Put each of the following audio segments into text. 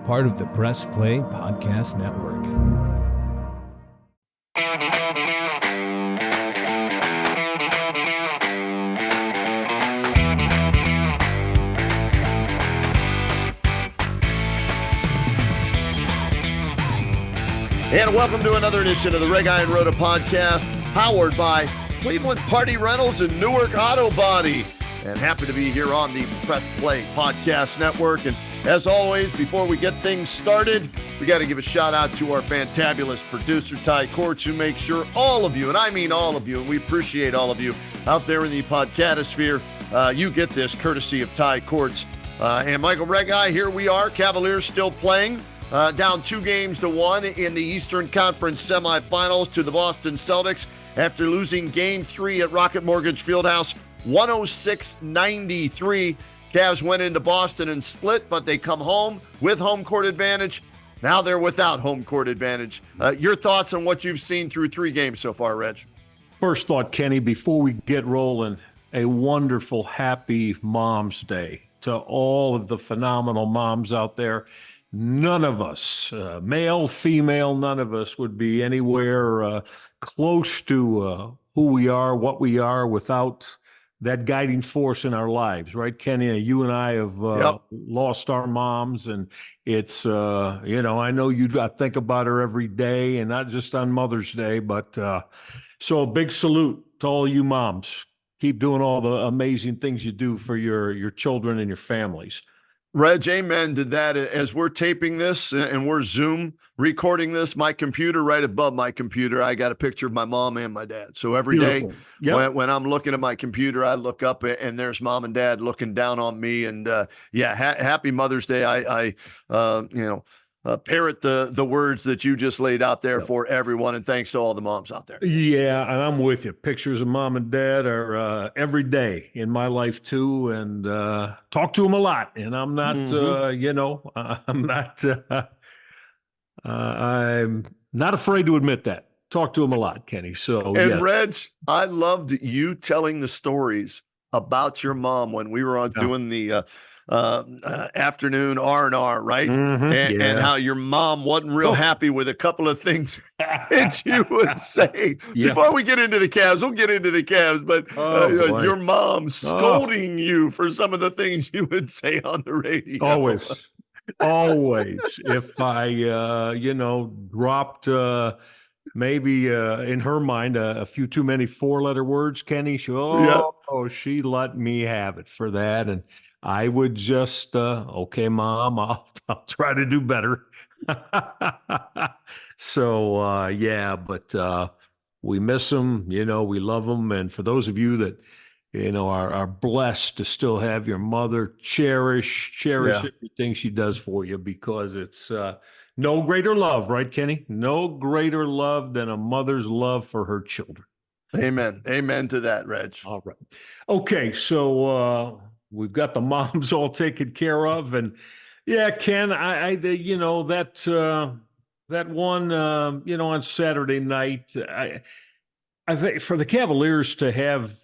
part of the Press Play Podcast Network. And welcome to another edition of the Reghi Roda podcast, powered by Cleveland Party Rentals and Newark Auto Body. And happy to be here on the Press Play Podcast Network. And as always, before we get things started, we got to give a shout out to our fantabulous producer, Ty Cordts, who makes sure all of you, and I mean all of you, and we appreciate all of you out there in the podcatosphere, you get this courtesy of Ty Cordts. And Michael Reghi, here we are, Cavaliers still playing. Down 2-1 in the Eastern Conference semifinals to the Boston Celtics after losing Game 3 at Rocket Mortgage Fieldhouse, 106-93. Cavs went into Boston and split, but they come home with home court advantage. Now they're without home court advantage. Your thoughts on what you've seen through 3 games so far, Reg? First thought, Kenny, before we get rolling, a wonderful, happy Mom's Day to all of the phenomenal moms out there. None of us, male, female, none of us would be anywhere close to who we are, what we are, without that guiding force in our lives, right, Kenny? You and I have lost our moms, and it's, I know you think about her every day, and not just on Mother's Day, but so a big salute to all you moms. Keep doing all the amazing things you do for your children and your families. Reg, amen to that. As we're taping this and we're Zoom recording this, my computer, right above my computer, I got a picture of my mom and my dad. So every day when I'm looking at my computer, I look up and there's mom and dad looking down on me. And happy Mother's Day. I parrot the words that you just laid out there for everyone. And thanks to all the moms out there. Yeah, and I'm with you. Pictures of mom and dad are every day in my life too, and talk to them a lot. And I'm not, I'm not afraid to admit that. Talk to them a lot, Kenny. Reg, I loved you telling the stories about your mom when we were on doing the afternoon RnR, right? And how your mom wasn't real happy with a couple of things that you would say. Before we get into the Cavs, we'll get into the Cavs, but your mom scolding you for some of the things you would say on the radio. Always. If I, dropped maybe in her mind a few too many 4-letter words, Kenny, she let me have it for that. And I would just, okay, Mom, I'll try to do better. But we miss them, we love them. And for those of you that, are blessed to still have your mother, cherish everything she does for you, because it's no greater love, right, Kenny? No greater love than a mother's love for her children. Amen. Amen to that, Reg. All right. Okay, so we've got the moms all taken care of, and Ken, that one, on Saturday night, I think for the Cavaliers to have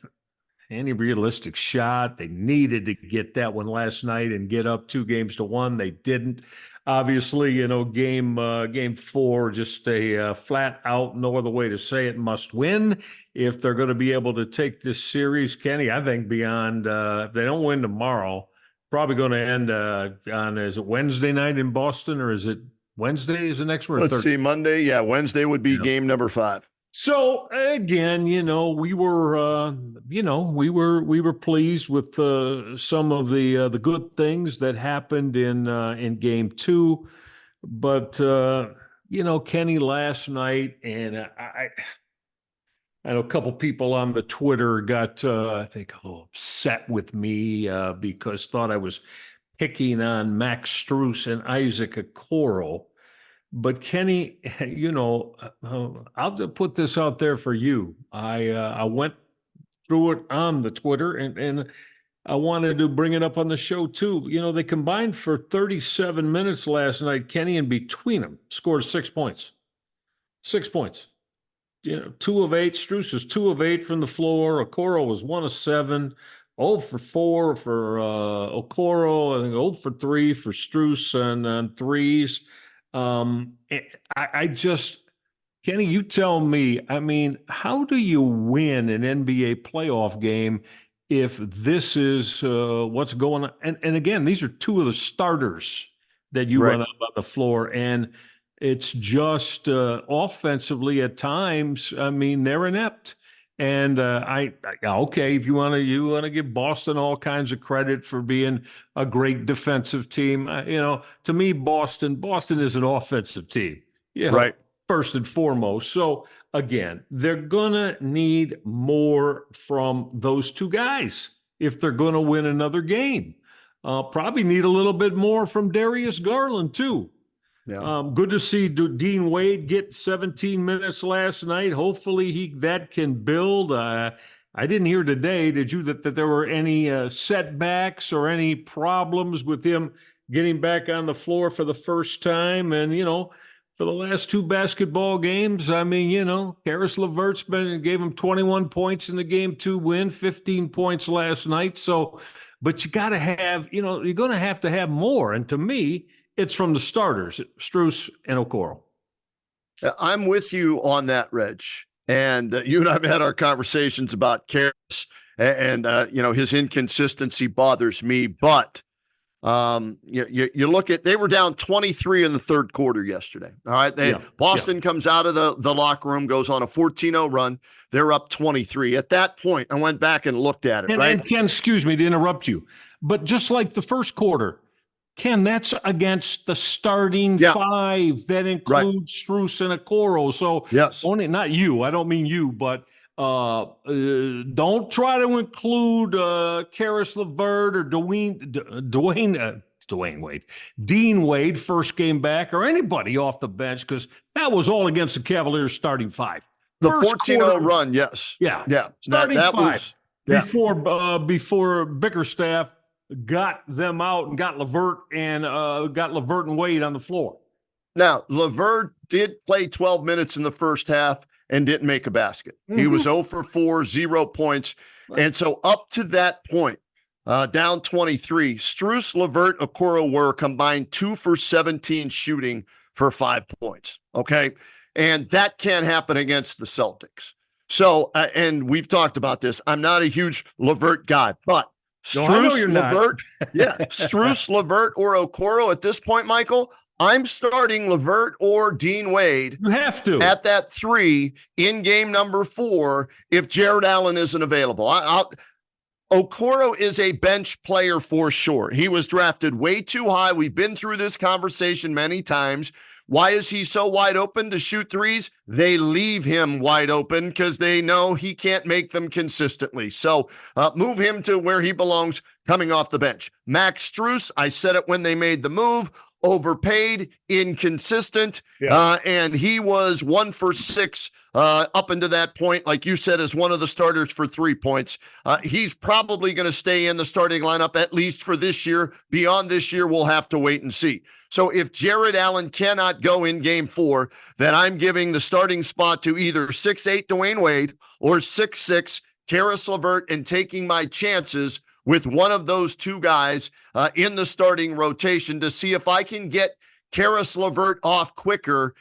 any realistic shot, they needed to get that one last night and get up 2-1. They didn't. Obviously, game 4, just a flat out, no other way to say it, must win if they're going to be able to take this series. Kenny, I think beyond, if they don't win tomorrow, probably going to end on, is it Wednesday night in Boston, or is it Wednesday is the next one? Let's see, Monday. Yeah, Wednesday would be game number 5. So again, we were pleased with some of the good things that happened in game 2, but Kenny, last night, and I know a couple people on the Twitter got I think a little upset with me because thought I was picking on Max Strus and Isaac Okoro. But Kenny, I'll put this out there for you. I went through it on the Twitter, and I wanted to bring it up on the show too. They combined for 37 minutes last night, Kenny, and between them scored 6 points. 6 points. 2 of 8. Strus was 2 of 8 from the floor. Okoro was 1 of 7. 0 for 4 for Okoro, I think 0 for 3 for Strus on threes. I just, Kenny, you tell me, I mean, how do you win an NBA playoff game if this is what's going on? And again, these are two of the starters that you Right. run up on the floor. And it's just offensively at times, I mean, they're inept. And okay, if you want to give Boston all kinds of credit for being a great defensive team, to me, Boston is an offensive team. Right. First and foremost. So again, they're gonna need more from those two guys if they're gonna win another game. Probably need a little bit more from Darius Garland too. Yeah. Good to see Dean Wade get 17 minutes last night. Hopefully that can build. I didn't hear today, did you, that there were any setbacks or any problems with him getting back on the floor for the first time? And, for the last two basketball games, I mean, Karis LeVert's gave him 21 points in the game 2 win, 15 points last night. So, but you got to have, you're going to have more. And to me, it's from the starters, Strus and Okoro. I'm with you on that, Reg. And you and I have had our conversations about Karis, and his inconsistency bothers me. But you look at, they were down 23 in the third quarter yesterday. All right. Boston comes out of the locker room, goes on a 14-0 run. They're up 23. At that point, I went back and looked at it. And Ken, excuse me to interrupt you, but just like the first quarter, Ken, that's against the starting five that includes Strus and Okoro. So only, not you, I don't mean you, but don't try to include Karis LeVert or Dean Wade, first game back, or anybody off the bench, because that was all against the Cavaliers starting five. The 14-0 run, yes. Yeah. Starting that five. Before Bickerstaff got them out and got LeVert and Wade on the floor. Now, LeVert did play 12 minutes in the first half and didn't make a basket. Mm-hmm. He was 0 for 4, 0 points. Right. And so up to that point, down 23, Strus, LeVert, Okoro were combined 2 for 17 shooting for 5 points. Okay. And that can't happen against the Celtics. So, and we've talked about this. I'm not a huge LeVert guy, but Strus, LeVert, Strus, LeVert, or Okoro at this point, Michael, I'm starting LeVert or Dean Wade. You have to. At that 3 in game number 4 if Jared Allen isn't available. Okoro is a bench player for sure. He was drafted way too high. We've been through this conversation many times. Why is he so wide open to shoot threes? They leave him wide open because they know he can't make them consistently. So move him to where he belongs coming off the bench. Max Strus, I said it when they made the move, overpaid, inconsistent, and he was 1 for 6 up until that point, like you said, as one of the starters for 3 points. He's probably going to stay in the starting lineup at least for this year. Beyond this year, we'll have to wait and see. So if Jared Allen cannot go in game 4, then I'm giving the starting spot to either 6'8" Dwayne Wade or 6'6" Karis LeVert and taking my chances with one of those two guys in the starting rotation to see if I can get Karis LeVert off quicker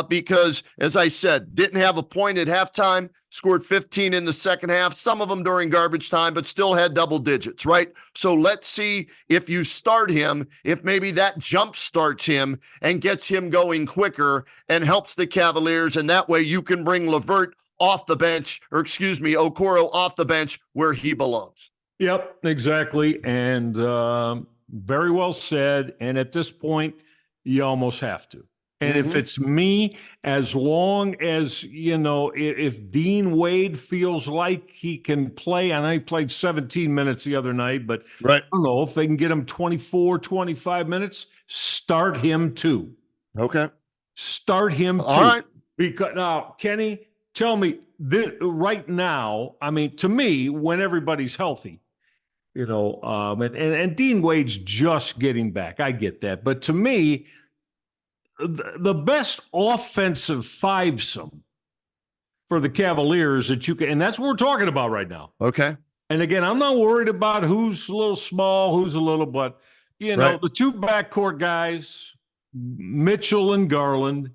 because, as I said, didn't have a point at halftime, scored 15 in the second half, some of them during garbage time, but still had double digits, right? So let's see if you start him, if maybe that jump starts him and gets him going quicker and helps the Cavaliers, and that way you can bring LeVert off the bench, Okoro off the bench where he belongs. Yep, exactly. And very well said. And at this point, you almost have to. And if it's me, as long as, if Dean Wade feels like he can play, and I played 17 minutes the other night, but I don't know if they can get him 24, 25 minutes, start him too. Okay. Start him too. All right. Because now, Kenny, tell me right now, I mean, to me, when everybody's healthy, and Dean Wade's just getting back. I get that. But to me, the best offensive fivesome for the Cavaliers that you can, and that's what we're talking about right now. Okay. And again, I'm not worried about who's a little small, who's a little, but Right. the two backcourt guys, Mitchell and Garland,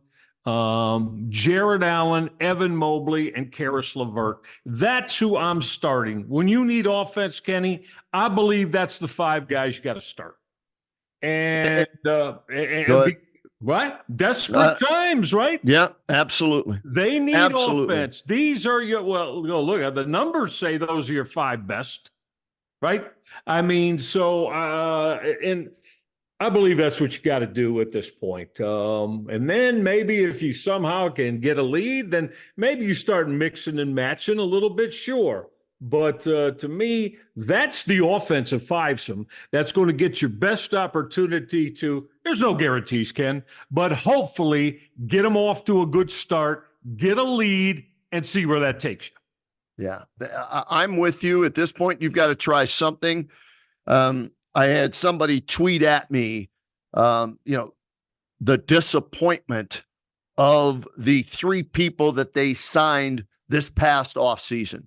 Jared Allen, Evan Mobley, and Karis LeVert. That's who I'm starting. When you need offense, Kenny, I believe that's the five guys you got to start. Eh, And Go ahead. what? Desperate times, right? Yeah, absolutely. They need Absolutely. offense. These are your, well, look, the numbers say those are your five best, right? I mean, so, and I believe that's what you got to do at this point. And then maybe if you somehow can get a lead, then maybe you start mixing and matching a little bit, sure. But to me, that's the offensive fivesome. That's going to get your best opportunity to, there's no guarantees, Ken, but hopefully get them off to a good start, get a lead, and see where that takes you. Yeah, I'm with you at this point. You've got to try something. I had somebody tweet at me, the disappointment of the three people that they signed this past offseason.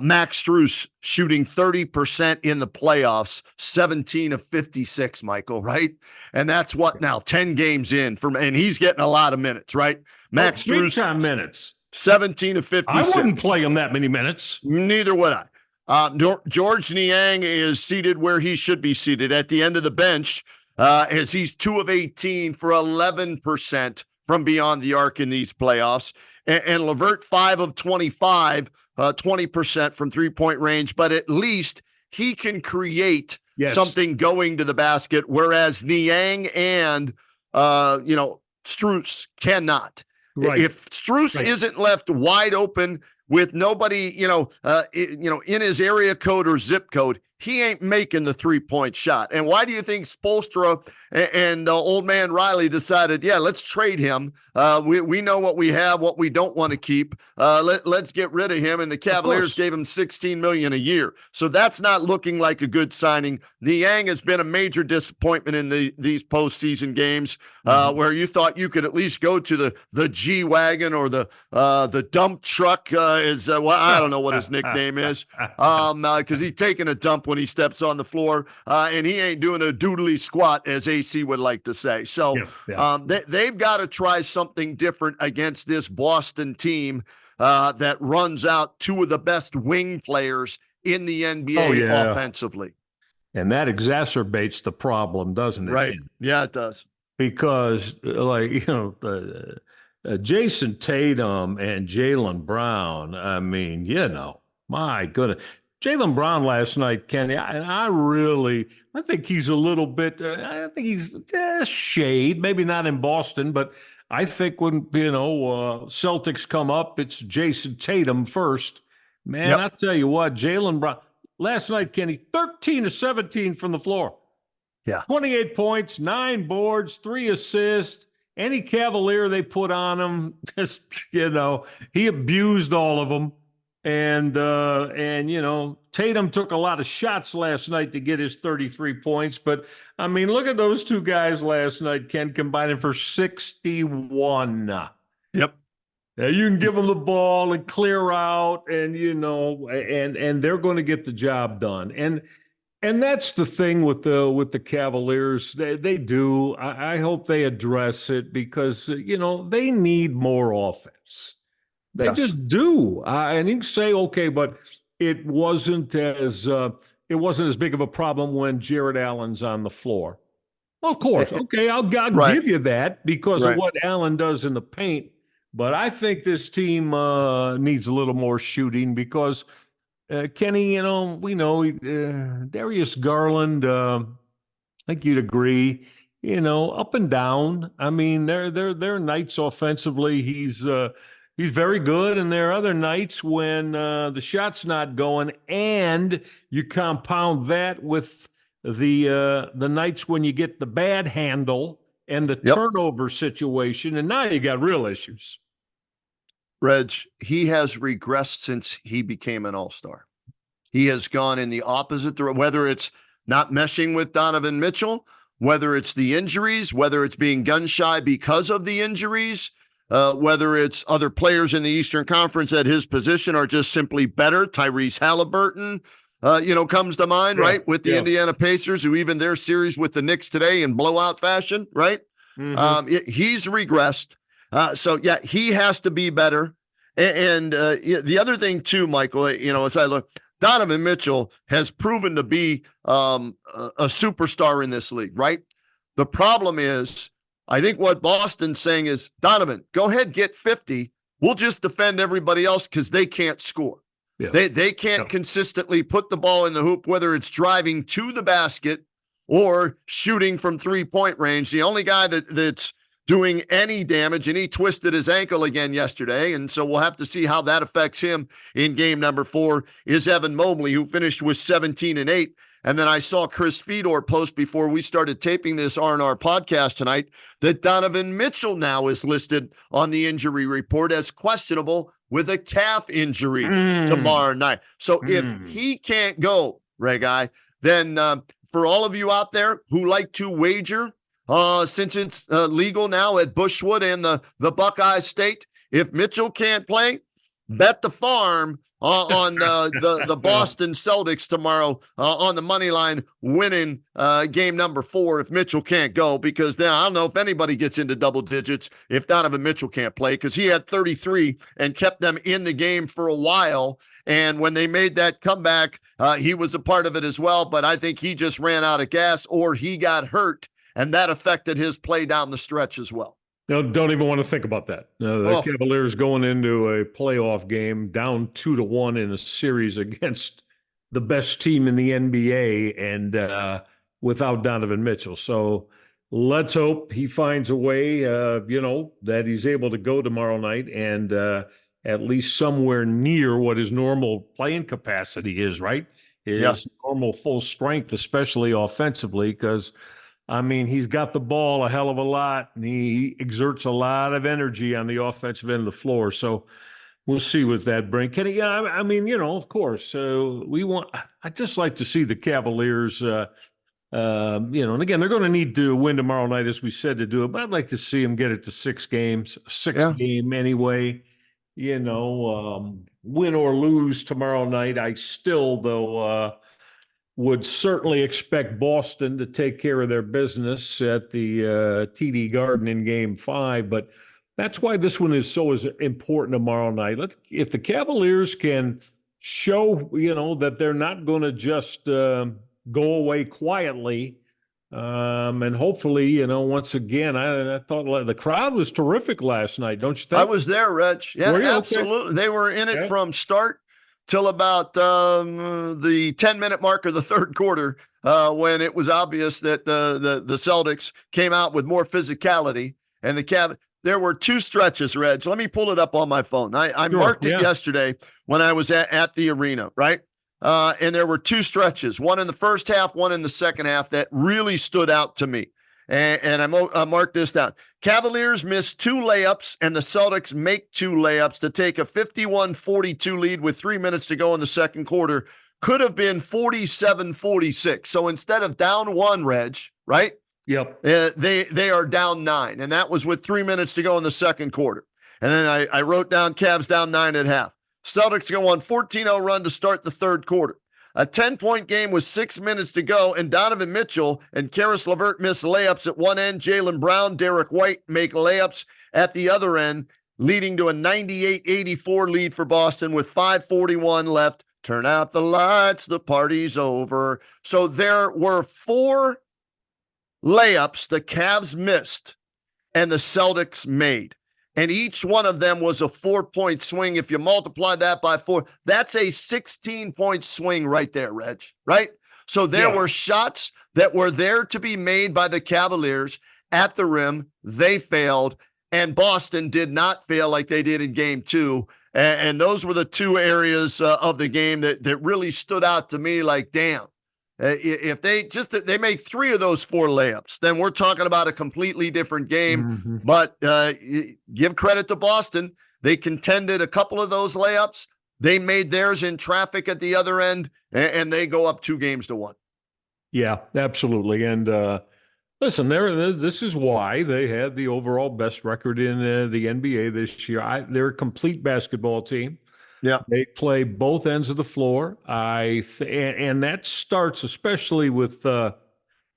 Max Strus shooting 30% in the playoffs, 17 of 56, Michael, right? And that's what now, 10 games in and he's getting a lot of minutes, right? Max Big Strus, time minutes. 17 of 56. I wouldn't play him that many minutes. Neither would I. George Niang is seated where he should be seated at the end of the bench, as he's 2 of 18 for 11% from beyond the arc in these playoffs. And LeVert, 5 of 25, 20% from three-point range. But at least he can create something going to the basket, whereas Niang and, Strus cannot. Right. If Strus isn't left wide open with nobody, in his area code or zip code, he ain't making the 3-point shot. And why do you think Spoelstra and old man Riley decided, let's trade him? We know what we have, what we don't want to keep. Let's get rid of him. And the Cavaliers gave him $16 million a year. So that's not looking like a good signing. Niang has been a major disappointment in these postseason games, where you thought you could at least go to the G-Wagon or the dump truck. I don't know what his nickname is, because he's taking a dump when he steps on the floor, and he ain't doing a doodly squat, as AC would like to say. So they've got to try something different against this Boston team that runs out two of the best wing players in the NBA offensively. And that exacerbates the problem, doesn't it? Right. Yeah, it does. Because, Jason Tatum and Jaylen Brown, I mean, my goodness. Jaylen Brown last night, Kenny, I think he's a little bit, I think he's shade, maybe not in Boston, but I think when, Celtics come up, it's Jason Tatum first. Man, I tell you what, Jaylen Brown, last night, Kenny, 13 to 17 from the floor. Yeah. 28 points, 9 boards, 3 assists. Any Cavalier they put on him, just, he abused all of them. And Tatum took a lot of shots last night to get his 33 points. But, I mean, look at those two guys last night, Ken, combining for 61. Yep. Now, you can give them the ball and clear out and, and they're going to get the job done. And that's the thing with the Cavaliers. They do. I hope they address it because, they need more offense. They just do. And you can say, okay, but it wasn't as big of a problem when Jared Allen's on the floor. Well, of course. Okay, I'll give you that because of what Allen does in the paint. But I think this team needs a little more shooting because Kenny, we know Darius Garland. I think you'd agree. Up and down. I mean, there are nights offensively he's very good, and there are other nights when the shot's not going, and you compound that with the nights when you get the bad handle and the turnover situation, and now you got real issues. Reg, he has regressed since he became an all-star. He has gone in the opposite direction, whether it's not meshing with Donovan Mitchell, whether it's the injuries, whether it's being gun shy because of the injuries, whether it's other players in the Eastern Conference at his position are just simply better. Tyrese Halliburton, comes to mind, Yeah, right? With the yeah. Indiana Pacers, who even their series with the Knicks today in blowout fashion, right? He's regressed. So he has to be better. And the other thing too, Michael, as I look, Donovan Mitchell has proven to be a superstar in this league, right? The problem is, I think what Boston's saying is, Donovan, go ahead, get 50. We'll just defend everybody else because they can't score. Yeah. They can't consistently put the ball in the hoop, whether it's driving to the basket or shooting from 3-point range. The only guy that's doing any damage, and he twisted his ankle again yesterday, and so we'll have to see how that affects him in game number 4, is Evan Mobley, who finished with 17 and 8. And then I saw Chris Fedor post before we started taping this RnR podcast tonight that Donovan Mitchell now is listed on the injury report as questionable with a calf injury tomorrow night. So if he can't go, Reghi, then for all of you out there who like to wager, since it's legal now at Bushwood and the Buckeye State, if Mitchell can't play, bet the farm on the Boston Celtics tomorrow on the money line, winning game number 4 if Mitchell can't go, because then I don't know if anybody gets into double digits if Donovan Mitchell can't play, because he had 33 and kept them in the game for a while. And when they made that comeback, he was a part of it as well. But I think he just ran out of gas, or he got hurt, and that affected his play down the stretch as well. No, don't even want to think about that. The Cavaliers going into a playoff game down 2-1 in a series against the best team in the NBA and without Donovan Mitchell. So let's hope he finds a way, that he's able to go tomorrow night and at least somewhere near what his normal playing capacity is, right? His normal full strength, especially offensively, because he's got the ball a hell of a lot, and he exerts a lot of energy on the offensive end of the floor. So we'll see what that brings. Kenny, of course, I'd just like to see the Cavaliers, and again, they're going to need to win tomorrow night, as we said, to do it, but I'd like to see them get it to 6 games, sixth game anyway, win or lose tomorrow night. I still, though, would certainly expect Boston to take care of their business at the TD Garden in Game 5, but that's why this one is so important tomorrow night. If the Cavaliers can show, that they're not going to just go away quietly, and hopefully, once again, I thought the crowd was terrific last night, don't you think? I was there, Reg. Yeah, absolutely. Okay. They were in it from start till about the 10-minute mark of the third quarter, when it was obvious that the Celtics came out with more physicality. And there were 2 stretches, Reg. Let me pull it up on my phone. I marked it yesterday when I was at the arena, right? And there were 2 stretches, one in the first half, one in the second half, that really stood out to me. And I marked this down. Cavaliers missed 2 layups, and the Celtics make 2 layups to take a 51-42 lead with 3 minutes to go in the second quarter. Could have been 47-46. So instead of down 1, Reg, right? Yep. They are down 9, and that was with 3 minutes to go in the second quarter. And then I wrote down Cavs down 9 at half. Celtics go on 14-0 run to start the third quarter. A 10-point game with 6 minutes to go, and Donovan Mitchell and Karis LeVert miss layups at one end. Jaylen Brown, Derek White make layups at the other end, leading to a 98-84 lead for Boston with 5:41 left. Turn out the lights, the party's over. So there were 4 layups the Cavs missed and the Celtics made. And each one of them was a 4-point swing. If you multiply that by 4, that's a 16-point swing right there, Reg, right? So there were shots that were there to be made by the Cavaliers at the rim. They failed, and Boston did not fail like they did in Game 2. And those were the 2 areas of the game that really stood out to me like, damn. If they make 3 of those 4 layups, then we're talking about a completely different game. But give credit to Boston. They contended a couple of those layups. They made theirs in traffic at the other end, and they go up 2-1. Yeah, absolutely. And listen, this is why they had the overall best record in the NBA this year. They're a complete basketball team. Yeah. They play both ends of the floor. And that starts especially with I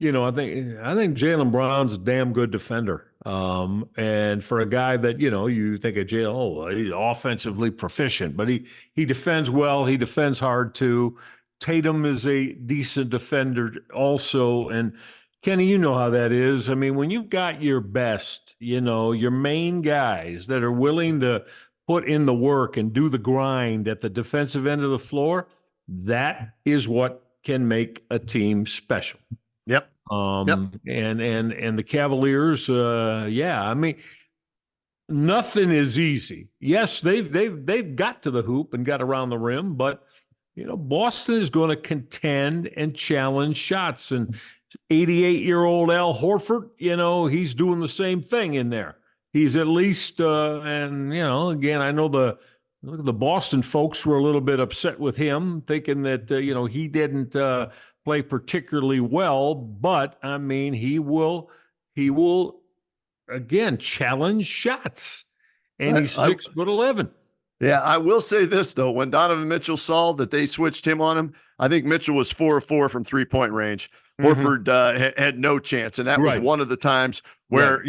think Jaylen Brown's a damn good defender. And for a guy that, you think of Jaylen, he's offensively proficient, but he defends well. He defends hard too. Tatum is a decent defender also. And Kenny, you know how that is. I mean, when you've got your best, your main guys that are willing to put in the work and do the grind at the defensive end of the floor, that is what can make a team special. Yep. Yep. And the Cavaliers, I mean, nothing is easy. Yes, they've got to the hoop and got around the rim, but Boston is going to contend and challenge shots. And 88-year-old Al Horford, he's doing the same thing in there. He's at least, again, I know the Boston folks were a little bit upset with him, thinking that he didn't play particularly well, but I mean, he will again challenge shots, and he's 6'11". Yeah, I will say this though: when Donovan Mitchell saw that they switched him on him, I think Mitchell was 4 of 4 from 3-point range. Horford had no chance, and that was one of the times where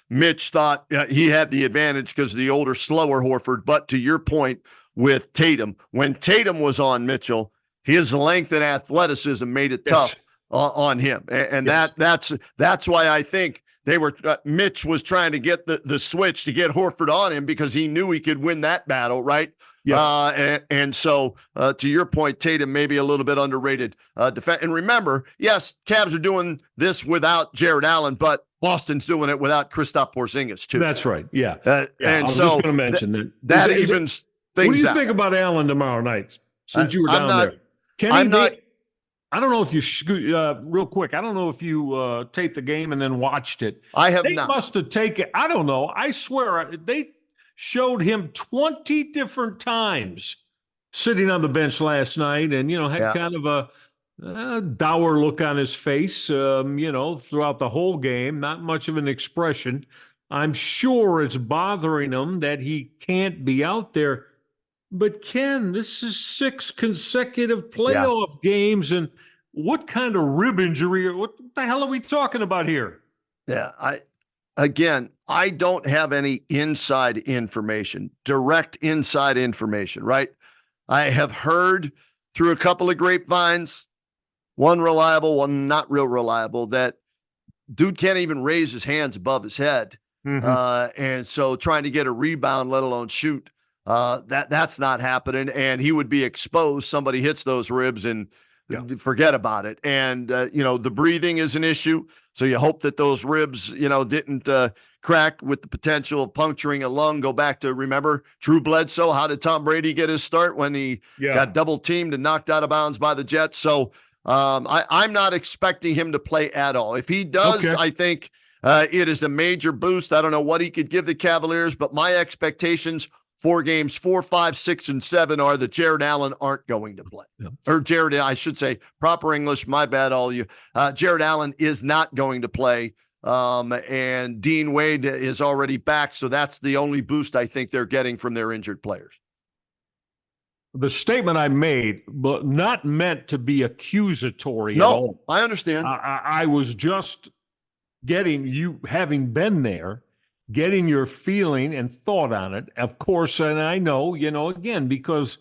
Mitch thought he had the advantage because of the older, slower Horford. But to your point with Tatum, when Tatum was on Mitchell, his length and athleticism made it tough on him, and that's why I think they were. Mitch was trying to get the switch to get Horford on him because he knew he could win that battle, right? Yeah. And so to your point, Tatum may be a little bit underrated defense. And remember, yes, Cavs are doing this without Jared Allen, but Boston's doing it without Kristaps Porzingis too. That's right. Yeah. And I was so just going to mention that evens things out. What do you think about Allen tomorrow night? Since you were down there, Kenny, I don't know if you real quick. I don't know if you taped the game and then watched it. I have they not. They must have taken. I don't know. I swear they showed him 20 different times sitting on the bench last night, and had kind of a dour look on his face. Throughout the whole game, not much of an expression. I'm sure it's bothering him that he can't be out there. But Ken, this is 6 consecutive playoff games, and what kind of rib injury? What the hell are we talking about here? Yeah, I don't have any inside information, direct inside information, right? I have heard through a couple of grapevines, one reliable, one not real reliable, that dude can't even raise his hands above his head. And so trying to get a rebound, let alone shoot, that's not happening. And he would be exposed. Somebody hits those ribs and forget about it. And, the breathing is an issue. So you hope that those ribs, didn't crack with the potential of puncturing a lung. Go back to, remember, Drew Bledsoe. How did Tom Brady get his start when he got double teamed and knocked out of bounds by the Jets? So I'm not expecting him to play at all. If he does, I think it is a major boost. I don't know what he could give the Cavaliers, but my expectations for games 4, 5, 6, and 7 are that Jared Allen aren't going to play. Or Jared, I should say, proper English, my bad, all you. Jared Allen is not going to play. And Dean Wade is already back, so that's the only boost I think they're getting from their injured players. The statement I made, but not meant to be accusatory at all. I understand. I was just getting you, having been there, getting your feeling and thought on it, of course. And I know, again, because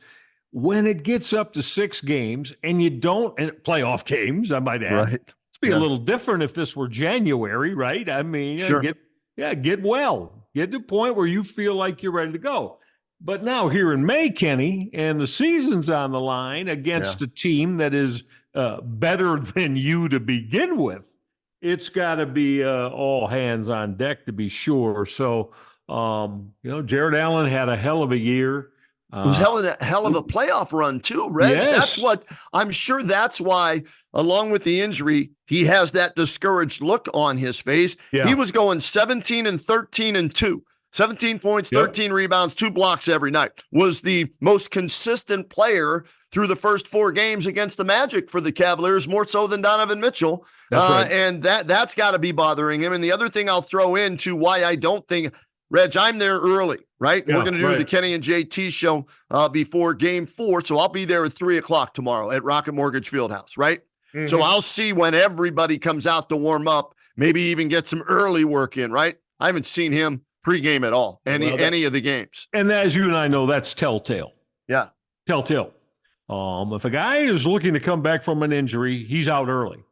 when it gets up to 6 games and you don't, and playoff games, I might add, right. It'd be a little different if this were January, right? I mean, sure. Get to the point where you feel like you're ready to go. But now here in May, Kenny, and the season's on the line against a team that is better than you to begin with, it's got to be all hands on deck to be sure. So, Jared Allen had a hell of a year. It was hell of a playoff run too, Reg. Yes. That's what I'm sure. That's why, along with the injury, he has that discouraged look on his face. Yeah. He was going 17 and 13 and 2, 17 points, 13 rebounds, 2 blocks every night. Was the most consistent player through the first 4 games against the Magic for the Cavaliers, more so than Donovan Mitchell. That's right. And that's got to be bothering him. And the other thing I'll throw into why I don't think, Reg, I'm there early. right? Yeah, we're going to do right. the Kenny and JT show before Game 4. So I'll be there at 3:00 tomorrow at Rocket Mortgage Fieldhouse, right? Mm-hmm. So I'll see when everybody comes out to warm up, maybe even get some early work in, right? I haven't seen him pregame at all, any of the games. And as you and I know, that's telltale. Yeah. Telltale. If a guy is looking to come back from an injury, he's out early.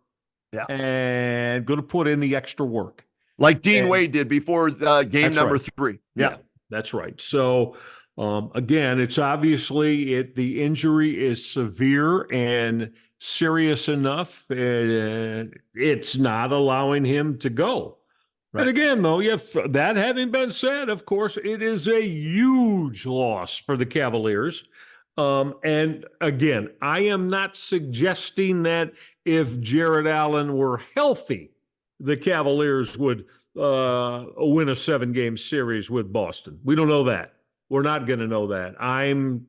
Yeah. And going to put in the extra work. Like Dean Wade did before game number 3. Yeah, that's right. So, again, it's obviously the injury is severe and serious enough. It's not allowing him to go. Right. And again, though, that having been said, of course, it is a huge loss for the Cavaliers. And again, I am not suggesting that if Jared Allen were healthy, the Cavaliers would win a 7-game series with Boston. We don't know that. We're not going to know that. I'm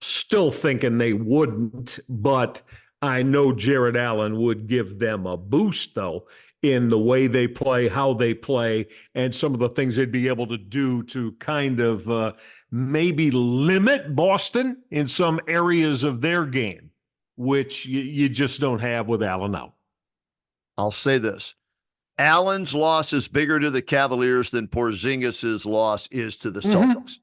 still thinking they wouldn't, but I know Jared Allen would give them a boost, though, in the way they play, how they play, and some of the things they'd be able to do to kind of maybe limit Boston in some areas of their game, which you just don't have with Allen out. I'll say this. Allen's loss is bigger to the Cavaliers than Porzingis' loss is to the Celtics,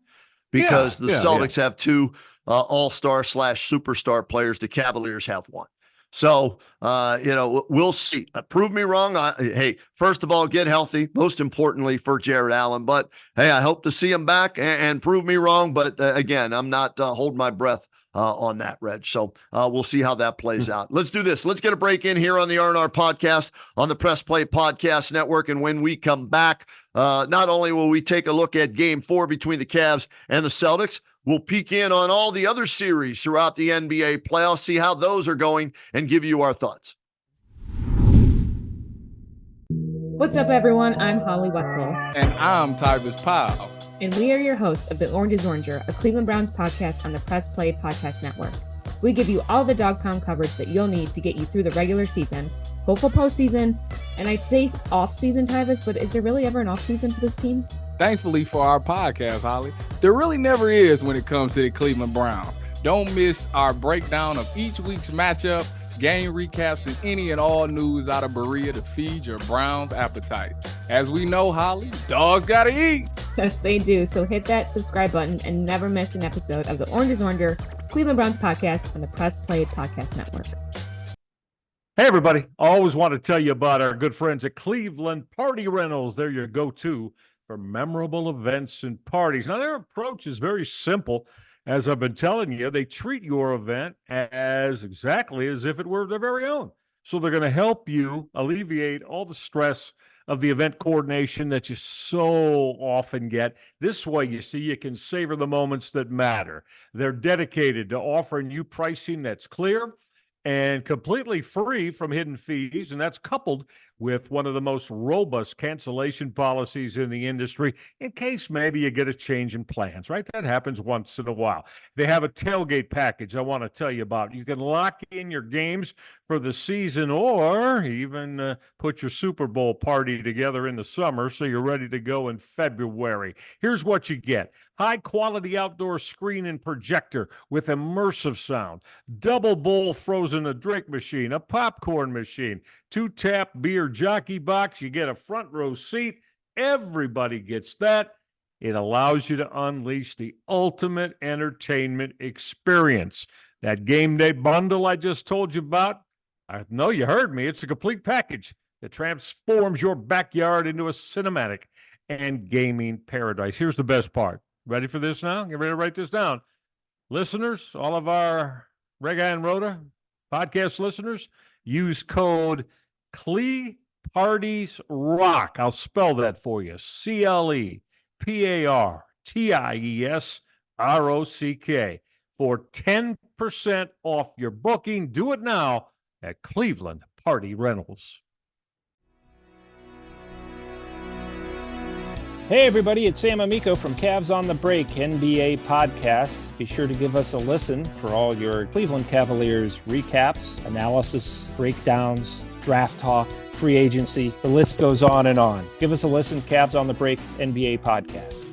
because the Celtics have 2 all-star / superstar players. The Cavaliers have 1. So, we'll see. Prove me wrong. Hey, first of all, get healthy, most importantly for Jared Allen. But, hey, I hope to see him back and prove me wrong. But, again, I'm not holding my breath on that, Reg. So we'll see how that plays out. Let's do this. Let's get a break in here on the RnR podcast on the Press Play Podcast Network. And when we come back, not only will we take a look at Game 4 between the Cavs and the Celtics, we'll peek in on all the other series throughout the NBA playoffs, see how those are going, and give you our thoughts. What's up, everyone? I'm Holly Wetzel. And I'm Tyvis Powell. And we are your hosts of The Orange is Oranger, a Cleveland Browns podcast on the Press Play Podcast Network. We give you all the dog pound coverage that you'll need to get you through the regular season, hopeful postseason, and I'd say off-season, Tyvis, but is there really ever an off-season for this team? Thankfully for our podcast, Holly, there really never is when it comes to the Cleveland Browns. Don't miss our breakdown of each week's matchup, game recaps, and any and all news out of Berea to feed your Browns appetite. As we know, Holly, dogs gotta eat. Yes, they do. So hit that subscribe button and never miss an episode of the Orange is Oranger, Cleveland Browns podcast on the Press Play Podcast Network. Hey, everybody. Always want to tell you about our good friends at Cleveland Party Rentals. They're your go-to for memorable events and parties. Now, their approach is very simple. As I've been telling you, they treat your event as exactly as if it were their very own. So they're going to help you alleviate all the stress of the event coordination that you so often get. This way, you see, you can savor the moments that matter. They're dedicated to offering you pricing that's clear and completely free from hidden fees, and that's coupled with one of the most robust cancellation policies in the industry in case maybe you get a change in plans, right? That happens once in a while. They have a tailgate package I want to tell you about. You can lock in your games for the season or even put your Super Bowl party together in the summer so you're ready to go in February. Here's what you get. High-quality outdoor screen and projector with immersive sound, double bowl frozen drink machine, a popcorn machine, 2-tap beer jockey box. You get a front row seat. Everybody gets that. It allows you to unleash the ultimate entertainment experience. That game day bundle I just told you about, I know you heard me. It's a complete package that transforms your backyard into a cinematic and gaming paradise. Here's the best part. Ready for this now? Get ready to write this down. Listeners, all of our Reghi and Roda podcast listeners, use code CLEPartiesRock. I'll spell that for you. CLEPARTIESROCK for 10% off your booking. Do it now at Cleveland Party Rentals. Hey everybody, it's Sam Amico from Cavs on the Break NBA podcast. Be sure to give us a listen for all your Cleveland Cavaliers recaps, analysis, breakdowns, draft talk, free agency. The list goes on and on. Give us a listen, Cavs on the Break NBA podcast.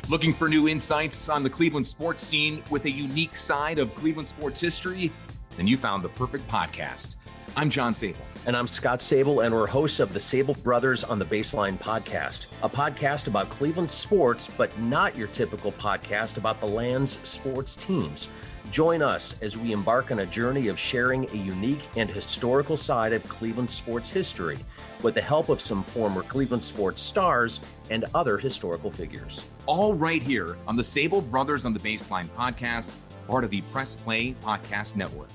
Looking for new insights on the Cleveland sports scene with a unique side of Cleveland sports history? Then you found the perfect podcast. I'm John Sable. And I'm Scott Sable, and we're hosts of the Sable Brothers on the Baseline podcast, a podcast about Cleveland sports, but not your typical podcast about the land's sports teams. Join us as we embark on a journey of sharing a unique and historical side of Cleveland sports history with the help of some former Cleveland sports stars and other historical figures. All right here on the Sable Brothers on the Baseline podcast, part of the Press Play Podcast Network.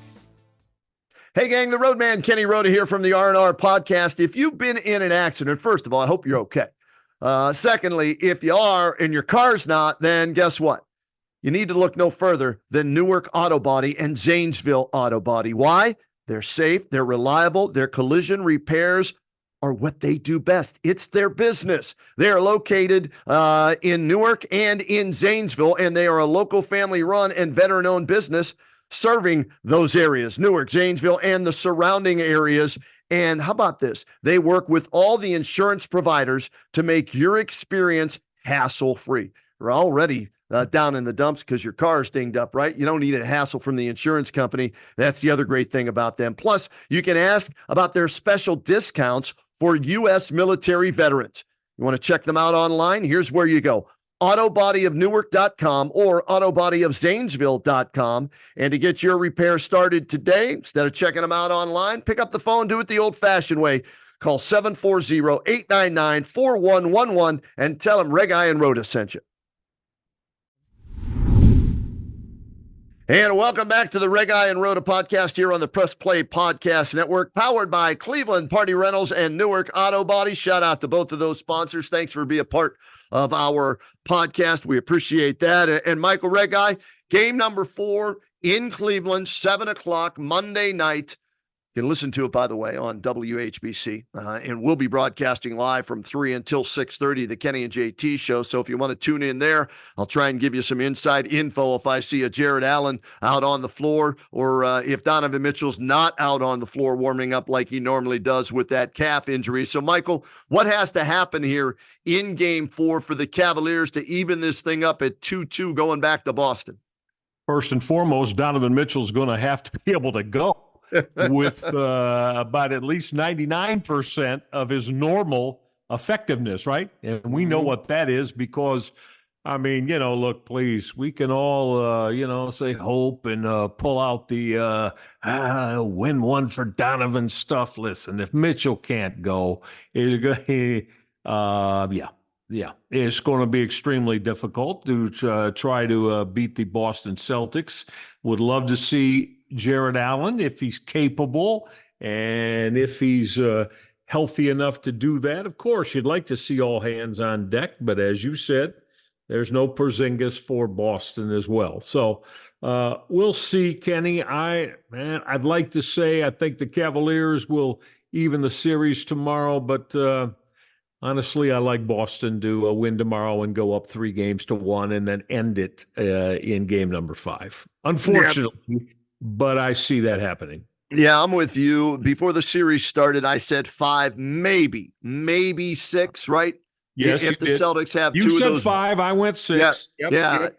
Hey, gang, the Roadman, Kenny Roda here from the RnR podcast. If you've been in an accident, first of all, I hope you're okay. Secondly, if you are and your car's not, then guess what? You need to look no further than Newark Auto Body and Zanesville Auto Body. Why? They're safe, they're reliable, their collision repairs are what they do best. It's their business. They are located in Newark and in Zanesville, and they are a local family-run and veteran-owned business serving those areas, Newark, Zanesville, and the surrounding areas. And how about this? They work with all the insurance providers to make your experience hassle-free. You're already down in the dumps because your car is dinged up, right? You don't need a hassle from the insurance company. That's the other great thing about them. Plus, you can ask about their special discounts for U.S. military veterans. You want to check them out online? Here's where you go. autobodyofnewark.com or autobodyofzanesville.com. And to get your repair started today, instead of checking them out online, pick up the phone, do it the old-fashioned way. Call 740-899-4111 and tell them Reghi and Roda sent you. And welcome back to the Reghi and Roda podcast here on the Press Play Podcast Network, powered by Cleveland Party Rentals and Newark Auto Body. Shout out to both of those sponsors. Thanks for being a part of our podcast. We appreciate that. And Michael Reghi, game number 4 in Cleveland, 7 o'clock Monday night. You can listen to it, by the way, on WHBC. And we'll be broadcasting live from 3 until 6:30, the Kenny and JT show. So if you want to tune in there, I'll try and give you some inside info if I see a Jared Allen out on the floor, or if Donovan Mitchell's not out on the floor warming up like he normally does with that calf injury. So, Michael, what has to happen here in game 4 for the Cavaliers to even this thing up at 2-2 going back to Boston? First and foremost, Donovan Mitchell's going to have to be able to go with about at least 99% of his normal effectiveness, right? And we know what that is because, I mean, look, please, we can all, say hope and pull out the win one for Donovan stuff. Listen, if Mitchell can't go, it's going to be extremely difficult to try to beat the Boston Celtics. Would love to see Jared Allen, if he's capable and if he's healthy enough to do that. Of course, you'd like to see all hands on deck, but as you said, there's no Porzingis for Boston as well. So we'll see, Kenny. I'd like to say I think the Cavaliers will even the series tomorrow, but honestly, I like Boston to win tomorrow and go up 3-1 and then end it in game number 5. Unfortunately, but I see that happening. Yeah, I'm with you. Before the series started, I said 5, maybe 6, right? Yes, if the Celtics have you 2 said of those. 5, I went 6. Yeah.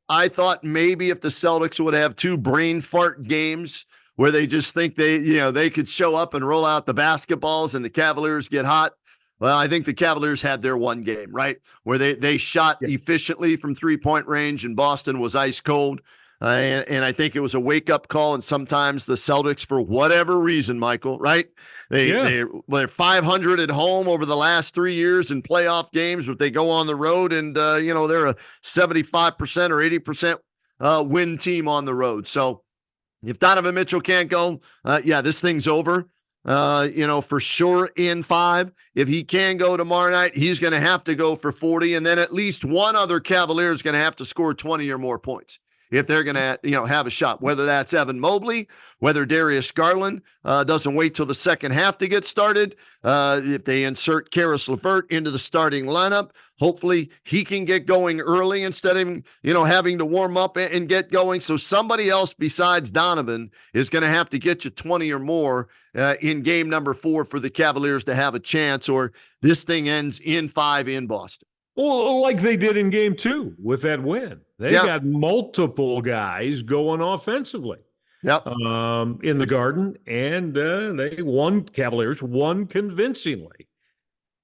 I thought maybe if the Celtics would have 2 brain fart games where they just think they could show up and roll out the basketballs and the Cavaliers get hot. Well, I think the Cavaliers had their one game, right, where they shot efficiently from 3-point range and Boston was ice cold. And I think it was a wake-up call, and sometimes the Celtics, for whatever reason, Michael, right? They're 500 at home over the last 3 years in playoff games, but they go on the road and, they're a 75% or 80% win team on the road. So if Donovan Mitchell can't go, this thing's over. For sure in 5. If he can go tomorrow night, he's going to have to go for 40, and then at least one other Cavalier is going to have to score 20 or more points if they're going to, have a shot, whether that's Evan Mobley, whether Darius Garland doesn't wait till the second half to get started. If they insert Karis LeVert into the starting lineup, hopefully he can get going early instead of, having to warm up and get going. So somebody else besides Donovan is going to have to get you 20 or more in game number 4 for the Cavaliers to have a chance, or this thing ends in 5 in Boston. Well, like they did in game 2 with that win. They got multiple guys going offensively in the Garden, and Cavaliers won convincingly.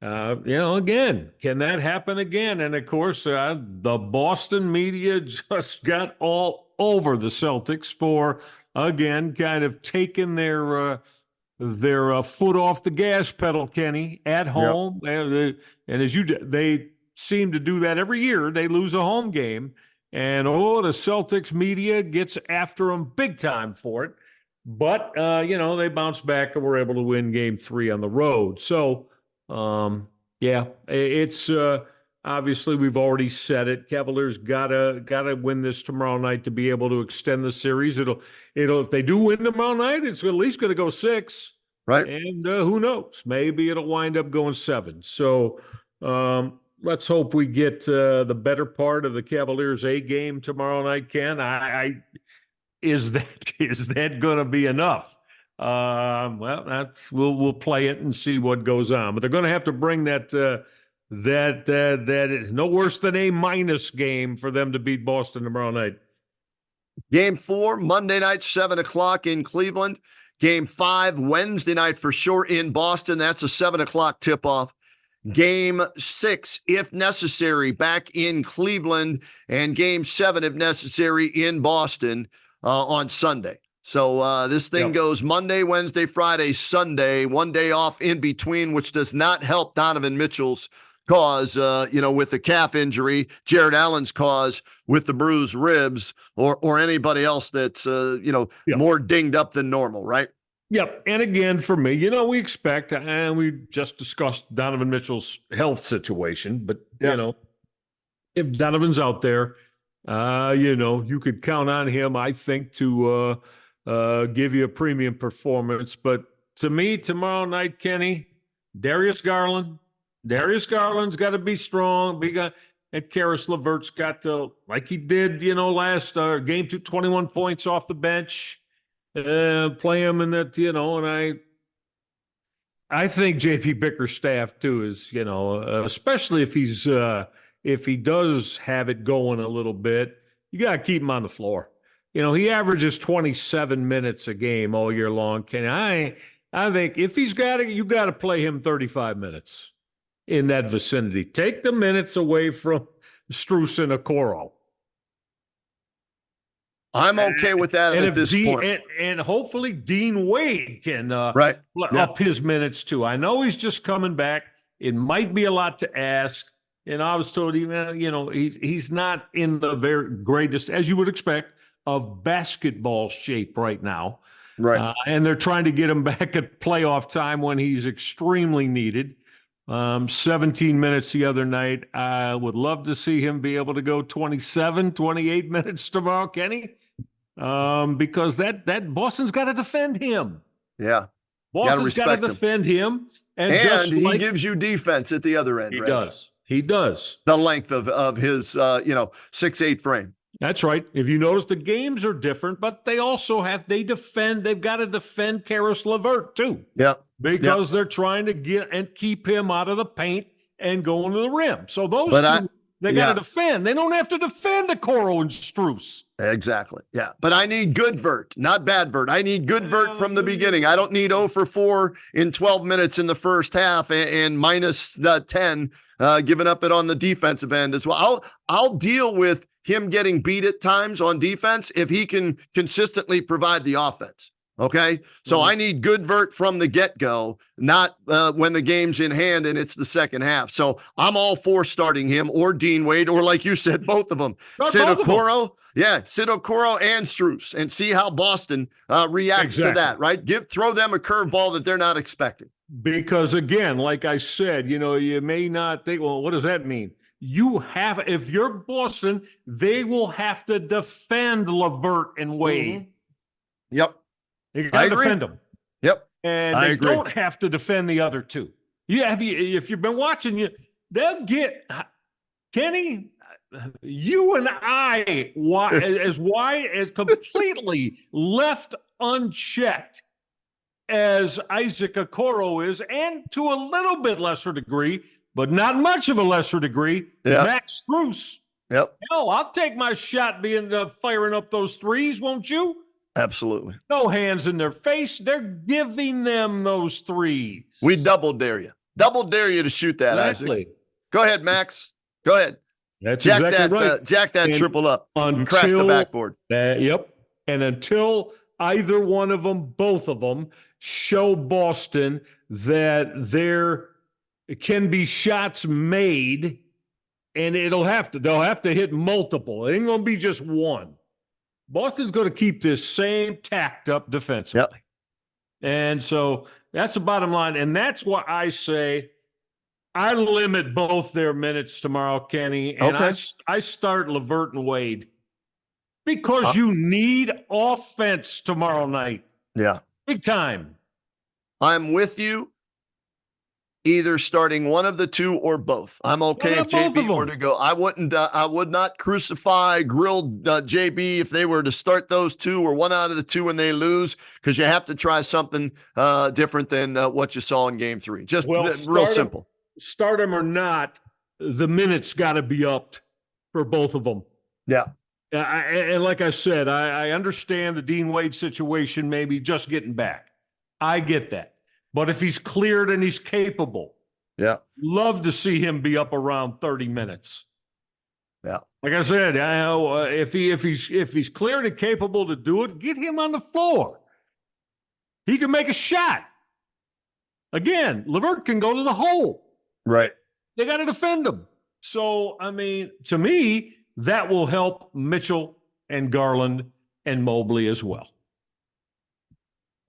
Again, can that happen again? And of course, the Boston media just got all over the Celtics for, again, kind of taking their foot off the gas pedal, Kenny, at home. And they seem to do that every year. They lose a home game, and the Celtics media gets after them big time for it. But they bounce back and were able to win game 3 on the road. So, it's obviously we've already said it. Cavaliers gotta win this tomorrow night to be able to extend the series. It'll if they do win tomorrow night, it's at least going to go 6. Right. And who knows? Maybe it'll wind up going 7. So let's hope we get the better part of the Cavaliers A game tomorrow night, Ken. Is that going to be enough? We'll play it and see what goes on. But they're going to have to bring that no worse than A- game for them to beat Boston tomorrow night. Game 4, Monday night, 7:00 in Cleveland. Game 5, Wednesday night for sure in Boston. That's a 7:00 tip-off. Game 6, if necessary, back in Cleveland. And Game 7, if necessary, in Boston on Sunday. So this thing goes Monday, Wednesday, Friday, Sunday, one day off in between, which does not help Donovan Mitchell's cause, with the calf injury, Jared Allen's cause with the bruised ribs, or anybody else that's, more dinged up than normal, right? Yep. And again, for me, we expect, and we just discussed Donovan Mitchell's health situation, but, if Donovan's out there, you could count on him, I think, to give you a premium performance. But to me, tomorrow night, Kenny, Darius Garland's got to be strong. And Karis LeVert's got to, like he did, last game 2, 21 points off the bench. Play him in that, and I think JP Bickerstaff too is, especially if he does have it going a little bit, you got to keep him on the floor. He averages 27 minutes a game all year long. I think if he's got it, you got to play him 35 minutes in that vicinity. Take the minutes away from Strus and Okoro. I'm okay with that at this point. And hopefully Dean Wade can up his minutes too. I know he's just coming back. It might be a lot to ask. And I was told, he's not in the very greatest, as you would expect, of basketball shape right now. Right. And they're trying to get him back at playoff time when he's extremely needed. 17 minutes the other night. I would love to see him be able to go 27, 28 minutes tomorrow, Kenny. Because that Boston's got to defend him. Yeah. Boston's got to defend him. And he gives you defense at the other end. He does. The length of his 6'8" frame. That's right. If you notice, the games are different, but they also they've got to defend Karis LeVert too. Yeah. Because they're trying to get and keep him out of the paint and going to the rim. So those they got to defend. They don't have to defend Okoro and Strus. Exactly. Yeah. But I need good Vert, not bad Vert. I need good Vert from the beginning. I don't need 0 for 4 in 12 minutes in the first half and minus 10, giving up it on the defensive end as well. I'll deal with him getting beat at times on defense if he can consistently provide the offense. Okay. So I need good Vert from the get-go, not when the game's in hand and it's the second half. So I'm all for starting him or Dean Wade, or like you said, both of them. Sit Okoro. Yeah. Sit Okoro and Strus and see how Boston reacts to that, right? Throw them a curveball that they're not expecting. Because again, like I said, you may not think, well, what does that mean? If you're Boston, they will have to defend LeVert and Wade. Mm-hmm. Yep. You got to defend them. Yep. And they don't have to defend the other two. If you've been watching, they'll get Kenny. You and I, as completely left unchecked as Isaac Okoro is, and to a little bit lesser degree, but not much of a lesser degree, Yeah. Max Strus. Yep. Hell, I'll take my shot being firing up those threes, won't you? Absolutely. No hands in their face. They're giving them those threes. We double dare you. Double dare you to shoot that, Exactly. Isaac. Go ahead, Max. Go ahead. That's Jack exactly that, right. jack that And triple up. Crack the backboard. Yep. And until either one of them, both of them, show Boston that there can be shots made, and they'll have to hit multiple. It ain't going to be just one. Boston's going to keep this same tacked up defensively. Yep. And so that's the bottom line. And that's why I say I limit both their minutes tomorrow, Kenny. And Okay. I start LeVert and Wade because you need offense tomorrow night. Yeah. Big time. I'm with you. Either starting one of the two or both. I'm okay if JB were to go. I would not grill JB if they were to start those two or one out of the two and they lose, because you have to try something different than what you saw in game 3. Just real simple. Start them or not, the minutes got to be upped for both of them. Yeah. And like I said, I understand the Dean Wade situation, maybe just getting back. I get that. But if he's cleared and he's capable, love to see him be up around 30 minutes. Yeah. Like I said, if he's cleared and capable to do it, get him on the floor. He can make a shot. Again, LeVert can go to the hole. Right. They got to defend him. So, I mean, to me, that will help Mitchell and Garland and Mobley as well.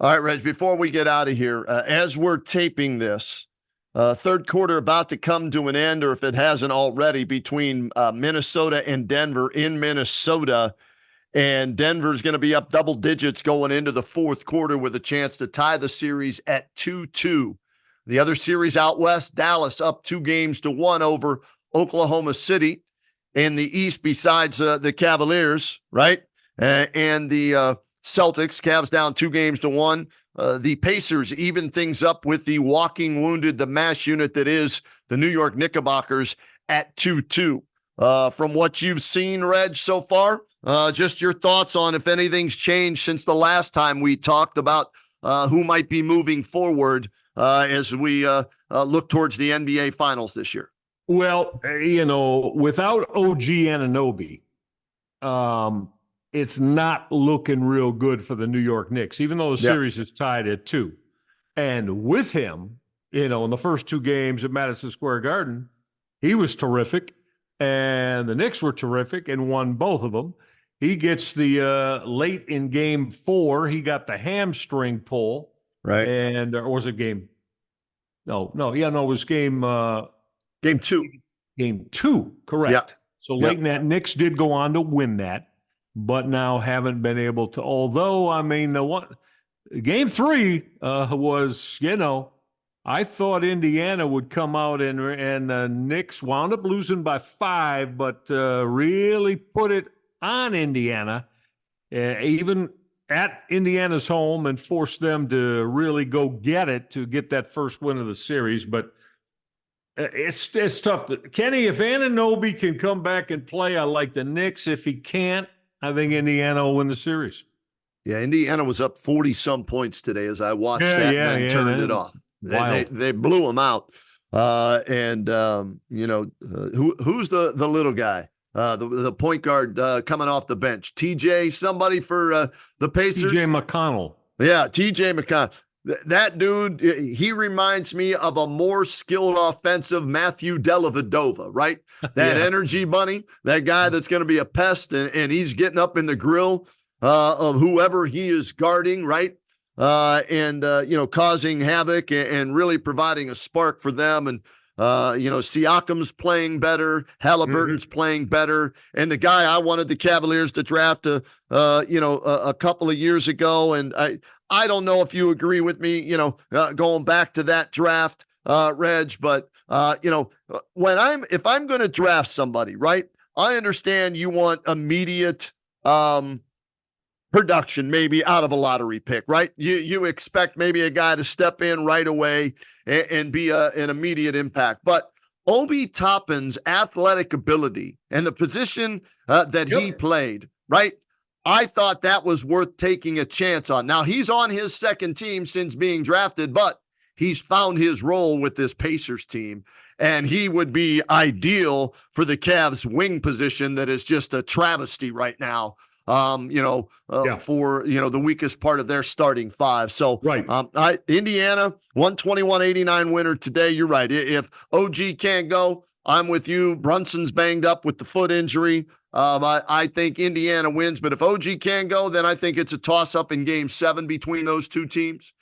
All right, Reg, before we get out of here, as we're taping this, third quarter about to come to an end, or if it hasn't already, between Minnesota and Denver in Minnesota. And Denver's going to be up double digits going into the fourth quarter with a chance to tie the series at 2-2. The other series out west, Dallas up 2-1 over Oklahoma City. In the East, besides the Cavaliers, right? And the Celtics, Cavs down 2-1. The Pacers even things up with the walking wounded, the mass unit that is the New York Knickerbockers at 2-2. From what you've seen, Reg, so far, just your thoughts on if anything's changed since the last time we talked about who might be moving forward as we look towards the NBA Finals this year. Well, without OG Anunoby, it's not looking real good for the New York Knicks, even though the series is tied at 2. And with him, in the first 2 games at Madison Square Garden, he was terrific, and the Knicks were terrific and won both of them. He gets the late in game 4, he got the hamstring pull. Right. And, or was it game? No, it was game 2. Game 2, correct. Yep. So late in that, Knicks did go on to win that, but now haven't been able to. Although, I mean, game 3 was, I thought Indiana would come out and Knicks wound up losing by 5, but really put it on Indiana, even at Indiana's home, and forced them to really go get it to get that first win of the series. But it's tough. Kenny, if Anunoby can come back and play, I like the Knicks. If he can't, I think Indiana will win the series. Yeah, Indiana was up 40-some points today as I watched that and then turned it off. They blew them out. Who's the little guy? The point guard coming off the bench. TJ, somebody for the Pacers? TJ McConnell. Yeah, TJ McConnell. That dude, he reminds me of a more skilled offensive Matthew Dellavedova, right? That energy bunny, that guy that's going to be a pest, and he's getting up in the grill of whoever he is guarding, right? Causing havoc and really providing a spark for them. And, Siakam's playing better. Halliburton's playing better. And the guy I wanted the Cavaliers to draft a couple of years ago. And I don't know if you agree with me, going back to that draft, Reg, but, if I'm going to draft somebody, right, I understand you want immediate production maybe out of a lottery pick, right? You expect maybe a guy to step in right away and be an immediate impact. But Obi Toppin's athletic ability and the position that he played, right? I thought that was worth taking a chance on. Now, he's on his second team since being drafted, but he's found his role with this Pacers team, and he would be ideal for the Cavs wing position that is just a travesty right now. For the weakest part of their starting five. So Indiana 121-89 winner today. You're right. If OG can't go, I'm with you. Brunson's banged up with the foot injury. I think Indiana wins, but if OG can't go, then I think it's a toss-up in Game 7 between those two teams.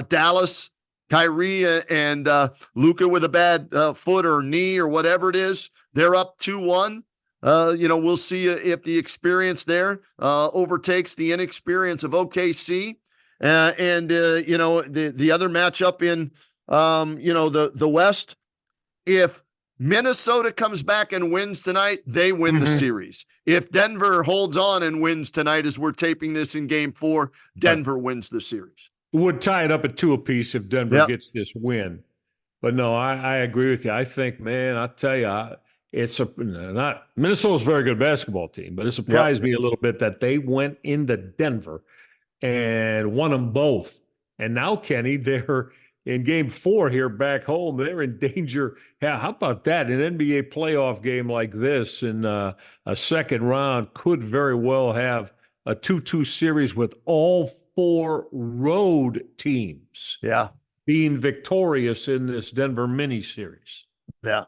Dallas, Kyrie and Luka with a bad foot or knee or whatever it is, they're up 2-1. We'll see if the experience there overtakes the inexperience of OKC. The other matchup in, the West, if Minnesota comes back and wins tonight, they win the series. If Denver holds on and wins tonight, as we're taping this in Game 4, Denver wins the series. Would tie it up at 2 apiece if Denver gets this win. But no, I agree with you. I think, man, I'll tell you, Minnesota's a very good basketball team, but it surprised me a little bit that they went into Denver and won them both. And now, Kenny, they're in Game 4 here back home. They're in danger. Yeah, how about that? An NBA playoff game like this in a second round could very well have a 2-2 series with all 4 road teams being victorious in this Denver mini series. Yeah.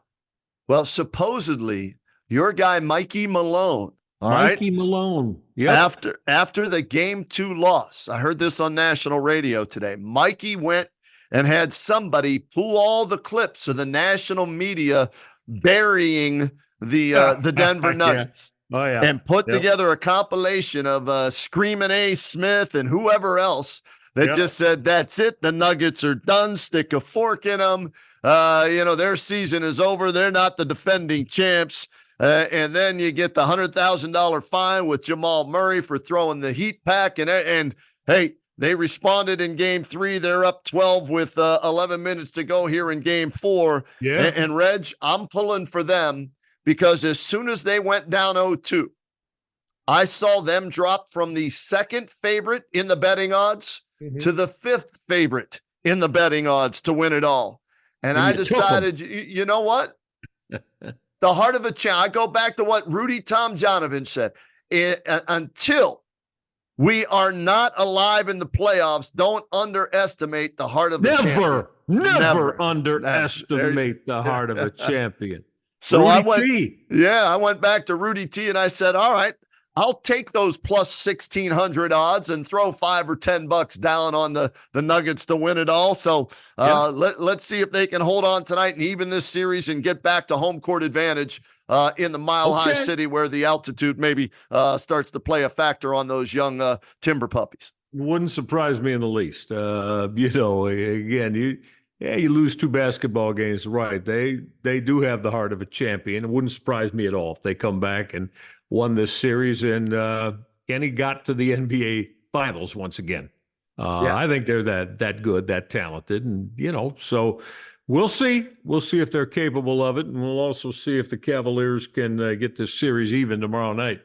Well, supposedly your guy, Mikey Malone. Mikey Malone. Yeah. After the Game 2 loss, I heard this on national radio today. Mikey went and had somebody pull all the clips of the national media burying the Denver Nuggets. Oh, yeah. And put together a compilation of Screaming A. Smith and whoever else that just said, that's it. The Nuggets are done. Stick a fork in them. Their season is over. They're not the defending champs. And then you get the $100,000 fine with Jamal Murray for throwing the heat pack. And hey, they responded in Game 3. They're up 12 with 11 minutes to go here in Game 4. Yeah. And Reg, I'm pulling for them because as soon as they went down 0-2, I saw them drop from the second favorite in the betting odds to the 5th favorite in the betting odds to win it all. And I decided, you know what? The heart of a champ. I go back to what Rudy Tomjanovich said. Until we are not alive in the playoffs, don't underestimate the heart of a champion. Never underestimate the heart of a champion. So Rudy T. I went back to Rudy T and I said, all right, I'll take those plus 1,600 odds and throw $5 or $10 down on the Nuggets to win it all. So let's see if they can hold on tonight and even this series and get back to home court advantage in the Mile High City where the altitude maybe starts to play a factor on those young timber puppies. Wouldn't surprise me in the least. You lose 2 basketball games, right? They do have the heart of a champion. It wouldn't surprise me at all if they come back and won this series and Kenny got to the NBA Finals once again. I think they're that good, that talented, and so we'll see. We'll see if they're capable of it, and we'll also see if the Cavaliers can get this series even tomorrow night.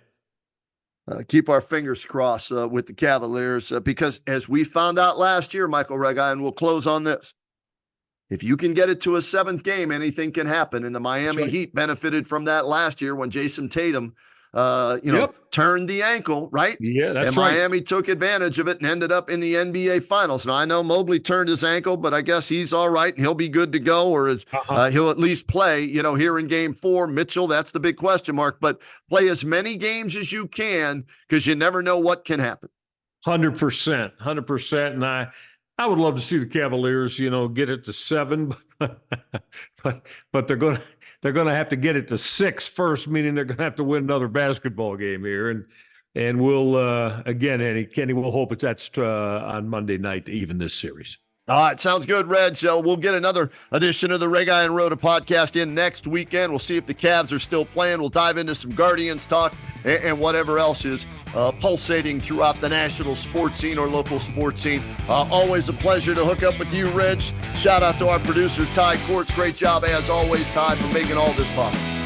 Keep our fingers crossed with the Cavaliers because as we found out last year, Michael Reghi, and we'll close on this. If you can get it to a 7th game, anything can happen. And the Miami Heat benefited from that last year when Jason Tatum, turned the ankle, right? Yeah, that's and right. Miami took advantage of it and ended up in the NBA Finals. Now, I know Mobley turned his ankle, but I guess he's all right and he'll be good to go, or he'll at least play, here in Game 4. Mitchell, that's the big question mark. But play as many games as you can because you never know what can happen. 100%. And I would love to see the Cavaliers, get it to 7, but they're going to have to get it to 6 first, meaning they're going to have to win another basketball game here. And we'll, again, Kenny, we'll hope that's on Monday night to even this series. All right, sounds good, Reg. We'll get another edition of the Reghi and Roda podcast in next weekend. We'll see if the Cavs are still playing. We'll dive into some Guardians talk and whatever else is pulsating throughout the national sports scene or local sports scene. Always a pleasure to hook up with you, Reg. Shout out to our producer, Ty Cordts. Great job, as always, Ty, for making all this possible.